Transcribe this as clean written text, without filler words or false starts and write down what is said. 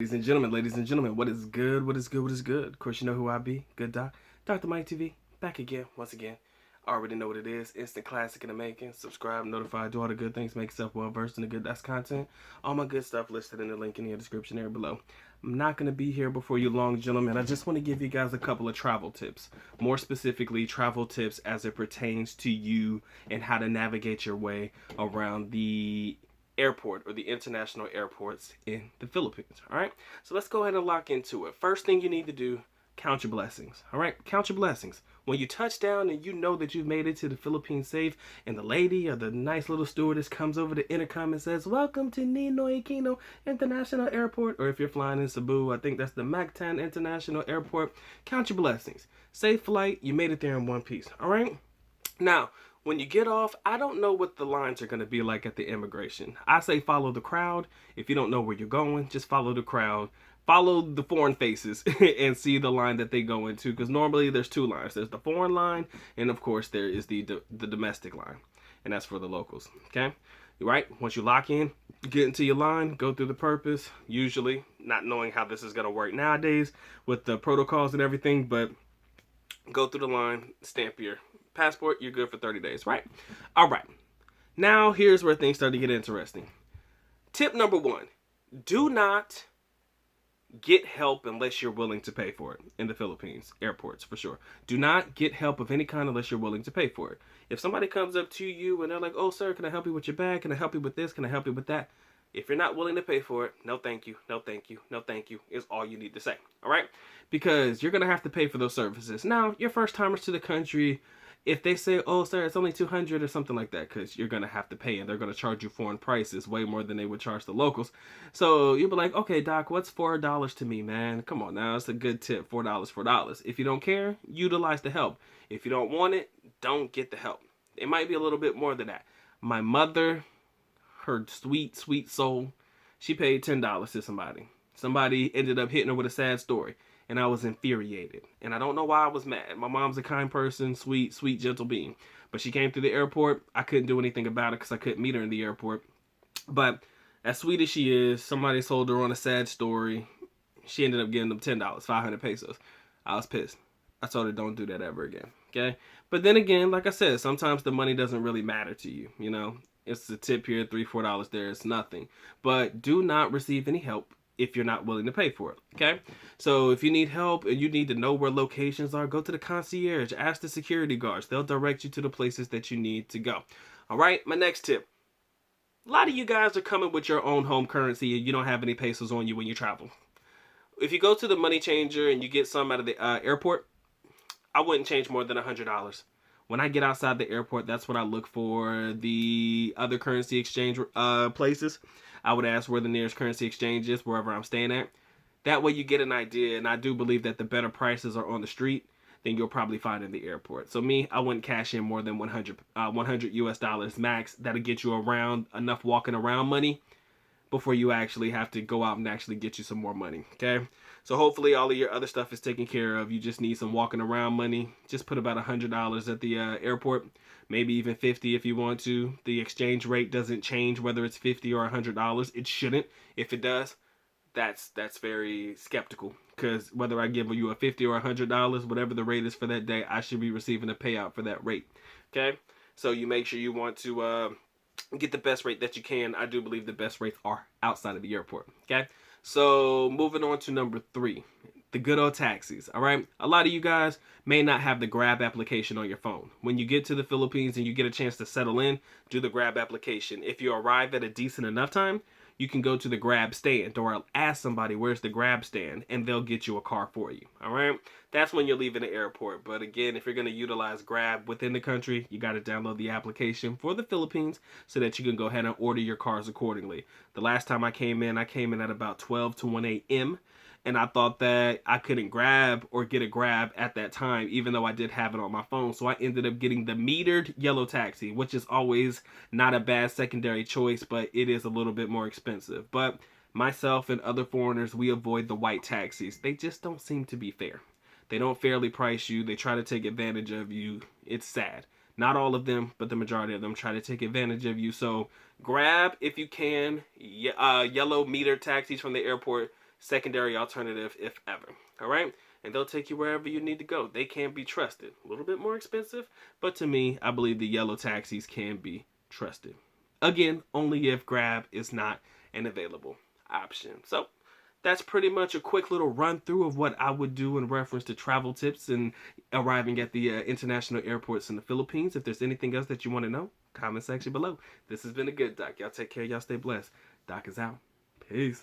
Ladies and gentlemen, what is good? What is good? What is good? Of course, you know who I be. Good Doc. Dr. Mike TV. Back again, once again. Already know what it is. Instant classic in the making. Subscribe, notify, do all the good things, make yourself well versed in the good that's content. All my good stuff listed in the link in the description area below. I'm not going to be here before you long, gentlemen. I just want to give you guys a couple of travel tips. More specifically, travel tips as it pertains to you and how to navigate your way around the airport or the international airports in the Philippines. All right, so let's go ahead and lock into it. First thing you need to do, count your blessings. All right, count your blessings. When you touch down and you know that you've made it to the Philippines safe, and the lady or the nice little stewardess comes over the intercom and says, "Welcome to Ninoy Aquino International Airport," or if you're flying in Cebu, I think that's the Mactan International Airport. Count your blessings. Safe flight. You made it there in one piece. All right. Now, when you get off, I don't know what the lines are going to be like at the immigration. I say follow the crowd. If you don't know where you're going, just follow the crowd. Follow the foreign faces and see the line that they go into, because normally there's two lines. There's the foreign line, and of course there is the domestic line, and that's for the locals. Okay, right? Once you lock in, get into your line, go through the purpose. Usually, not knowing how this is going to work nowadays with the protocols and everything, but go through the line, stamp your passport, you're good for 30 days, right? All right. Now, here's where things start to get interesting. Tip number one, do not get help unless you're willing to pay for it in the Philippines airports, for sure. Do not get help of any kind unless you're willing to pay for it. If somebody comes up to you and they're like, "Oh, sir, can I help you with your bag? Can I help you with this? Can I help you with that?" If you're not willing to pay for it, no thank you, no thank you, no thank you is all you need to say. All right? Because you're going to have to pay for those services. Now, you're first timers to the country. If they say, "Oh, sir, it's only 200 or something like that," because you're going to have to pay and they're going to charge you foreign prices way more than they would charge the locals. So you'll be like, "Okay, Doc, what's $4 to me, man? Come on now, it's a good tip. $4, $4. If you don't care, utilize the help. If you don't want it, don't get the help. It might be a little bit more than that. My mother, her sweet, sweet soul, she paid $10 to somebody. Somebody ended up hitting her with a sad story, and I was infuriated. And I don't know why I was mad. My mom's a kind person, sweet, sweet, gentle being. But she came through the airport. I couldn't do anything about it because I couldn't meet her in the airport. But as sweet as she is, somebody sold her on a sad story. She ended up getting them $10, 500 pesos. I was pissed. I told her, don't do that ever again. Okay? But then again, like I said, sometimes the money doesn't really matter to you. You know, it's a tip here, $3, $4 there. It's nothing. But do not receive any help if you're not willing to pay for it. Okay? So if you need help and you need to know where locations are, go to the concierge. Ask the security guards. They'll direct you to the places that you need to go. All right? My next tip. A lot of you guys are coming with your own home currency and you don't have any pesos on you when you travel. If you go to the money changer and you get some out of the airport, I wouldn't change more than $100. When I get outside the airport, that's what I look for. The other currency exchange places, I would ask where the nearest currency exchange is, wherever I'm staying at. That way you get an idea, and I do believe that the better prices are on the street than you'll probably find in the airport. So me, I wouldn't cash in more than 100 US dollars max. That'll get you around enough walking around money before you actually have to go out and actually get you some more money. Okay, so hopefully all of your other stuff is taken care of. You just need some walking around money. Just put about $100 at the airport, maybe even 50 if you want to. The exchange rate doesn't change whether it's 50 or $100. It shouldn't. If it does, that's very skeptical, because whether I give you a 50 or $100, whatever the rate is for that day, I should be receiving a payout for that rate. Okay, so you make sure you want to get the best rate that you can. I do believe the best rates are outside of the airport. Okay, so moving on to number 3, the good old taxis. All right, a lot of you guys may not have the Grab application on your phone. When you get to the Philippines and you get a chance to settle in, do the Grab application. If you arrive at a decent enough time, you can go to the Grab stand, or ask somebody, "Where's the Grab stand?" and they'll get you a car for you. All right, that's when you're leaving the airport. But again, if you're going to utilize Grab within the country, you got to download the application for the Philippines so that you can go ahead and order your cars accordingly. The last time I came in at about 12 to 1 a.m. and I thought that I couldn't grab or get a Grab at that time, even though I did have it on my phone. So I ended up getting the metered yellow taxi, which is always not a bad secondary choice, but it is a little bit more expensive. But myself and other foreigners, we avoid the white taxis. They just don't seem to be fair. They don't fairly price you. They try to take advantage of you. It's sad. Not all of them, but the majority of them try to take advantage of you. So grab, if you can, yellow meter taxis from the airport. secondary alternative if ever. All right? And they'll take you wherever you need to go. They can be trusted. A little bit more expensive, but to me, I believe the yellow taxis can be trusted. Again, only if Grab is not an available option. So that's pretty much a quick little run through of what I would do in reference to travel tips and arriving at the international airports in the Philippines. If there's anything else that you want to know, comment section below. This has been a good Doc. Y'all take care. Y'all stay blessed. Doc is out. Peace.